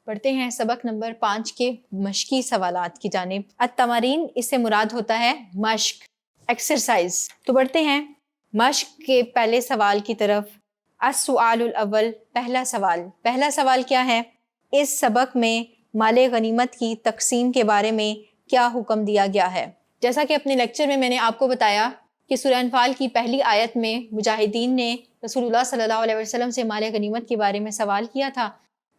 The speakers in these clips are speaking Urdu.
پڑھتے ہیں سبق نمبر 5 کے مشقی سوالات کی جانب۔ التمارین اس سے مراد ہوتا ہے مشق، ایکسرسائز۔ تو پڑھتے ہیں مشق کے پہلے سوال کی طرف۔ السؤال الاول، پہلا سوال کیا ہے؟ اس سبق میں مال غنیمت کی تقسیم کے بارے میں کیا حکم دیا گیا ہے؟ جیسا کہ اپنے لیکچر میں نے آپ کو بتایا کہ سورہ انفال کی پہلی آیت میں مجاہدین نے رسول اللہ صلی اللہ علیہ وسلم سے مال غنیمت کے بارے میں سوال کیا تھا،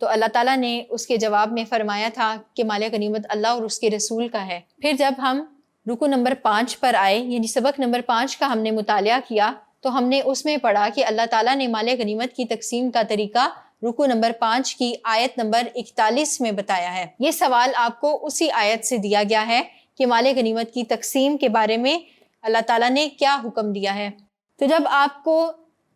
تو اللہ تعالیٰ نے اس کے جواب میں فرمایا تھا کہ مال غنیمت اللہ اور اس کے رسول کا ہے۔ پھر جب ہم رکو نمبر 5 پر آئے، یعنی سبق نمبر 5 کا ہم نے مطالعہ کیا، تو ہم نے اس میں پڑھا کہ اللہ تعالیٰ نے مال غنیمت کی تقسیم کا طریقہ رکو نمبر 5 کی آیت نمبر 41 میں بتایا ہے۔ یہ سوال آپ کو اسی آیت سے دیا گیا ہے کہ مال غنیمت کی تقسیم کے بارے میں اللہ تعالیٰ نے کیا حکم دیا ہے۔ تو جب آپ کو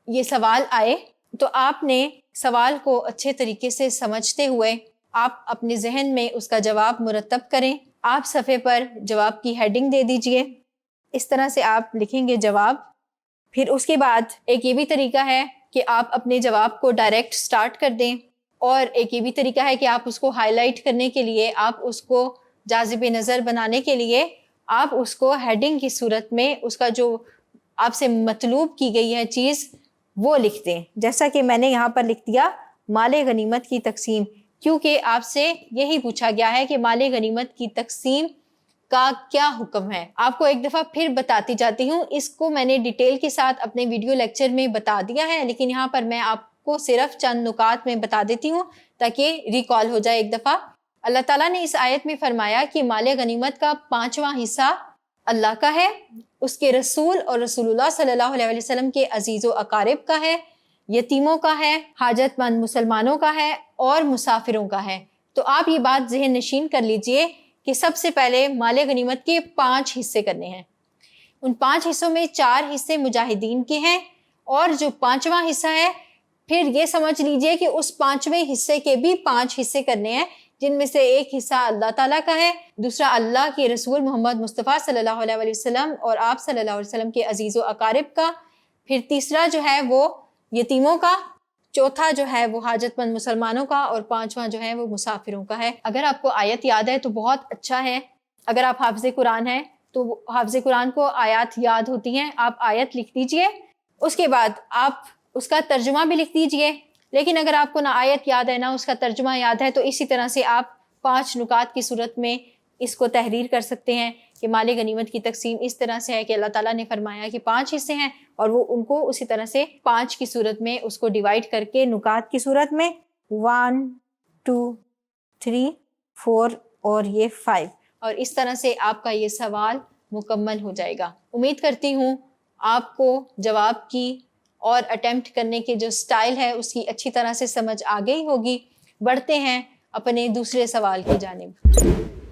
یہ سوال آئے تو آپ نے سوال کو اچھے طریقے سے سمجھتے ہوئے آپ اپنے ذہن میں اس کا جواب مرتب کریں۔ آپ صفحے پر جواب کی ہیڈنگ دے دیجئے، اس طرح سے آپ لکھیں گے جواب۔ پھر اس کے بعد ایک یہ بھی طریقہ ہے کہ آپ اپنے جواب کو ڈائریکٹ سٹارٹ کر دیں، اور ایک یہ بھی طریقہ ہے کہ آپ اس کو ہائی لائٹ کرنے کے لیے، آپ اس کو جاذب نظر بنانے کے لیے آپ اس کو ہیڈنگ کی صورت میں اس کا جو آپ سے مطلوب کی گئی ہے چیز وہ لکھ دیں، جیسا کہ میں نے یہاں پر لکھ دیا مال غنیمت کی تقسیم، کیونکہ آپ سے یہی پوچھا گیا ہے کہ مال غنیمت کی تقسیم کا کیا حکم ہے۔ آپ کو ایک دفعہ پھر بتاتی جاتی ہوں، اس کو میں نے ڈیٹیل کے ساتھ اپنے ویڈیو لیکچر میں بتا دیا ہے، لیکن یہاں پر میں آپ کو صرف چند نکات میں بتا دیتی ہوں تاکہ ریکال ہو جائے ایک دفعہ۔ اللہ تعالیٰ نے اس آیت میں فرمایا کہ مال غنیمت کا 5واں حصہ اللہ کا ہے، اس کے رسول اور رسول اللہ صلی اللہ علیہ وسلم کے عزیز و اقارب کا ہے، یتیموں کا ہے، حاجت مند مسلمانوں کا ہے اور مسافروں کا ہے۔ تو آپ یہ بات ذہن نشین کر لیجئے کہ سب سے پہلے مال غنیمت کے 5 حصے کرنے ہیں۔ ان 5 حصوں میں 4 حصے مجاہدین کے ہیں، اور جو 5واں حصہ ہے پھر یہ سمجھ لیجئے کہ اس 5ویں حصے کے بھی 5 حصے کرنے ہیں، جن میں سے ایک حصہ اللہ تعالیٰ کا ہے، دوسرا اللہ کے رسول محمد مصطفیٰ صلی اللہ علیہ وسلم اور آپ صلی اللہ علیہ وسلم کے عزیز و اقارب کا، پھر تیسرا جو ہے وہ یتیموں کا، چوتھا جو ہے وہ حاجت مند مسلمانوں کا، اور 5واں جو ہے وہ مسافروں کا ہے۔ اگر آپ کو آیت یاد ہے تو بہت اچھا ہے، اگر آپ حافظ قرآن ہیں تو حافظ قرآن کو آیات یاد ہوتی ہیں، آپ آیت لکھ دیجئے، اس کے بعد آپ اس کا ترجمہ بھی لکھ دیجئے۔ لیکن اگر آپ کو نہ آیت یاد ہے نہ اس کا ترجمہ یاد ہے تو اسی طرح سے آپ 5 نکات کی صورت میں اس کو تحریر کر سکتے ہیں کہ مال غنیمت کی تقسیم اس طرح سے ہے کہ اللہ تعالیٰ نے فرمایا کہ 5 حصے ہیں، اور وہ ان کو اسی طرح سے 5 کی صورت میں اس کو ڈیوائیڈ کر کے نکات کی صورت میں 1 2 3 4 اور یہ 5، اور اس طرح سے آپ کا یہ سوال مکمل ہو جائے گا۔ امید کرتی ہوں آپ کو جواب کی اور اٹیمپٹ کرنے کے جو سٹائل ہے اس کی اچھی طرح سے سمجھ آ گئی ہوگی۔ بڑھتے ہیں اپنے دوسرے سوال کی جانب۔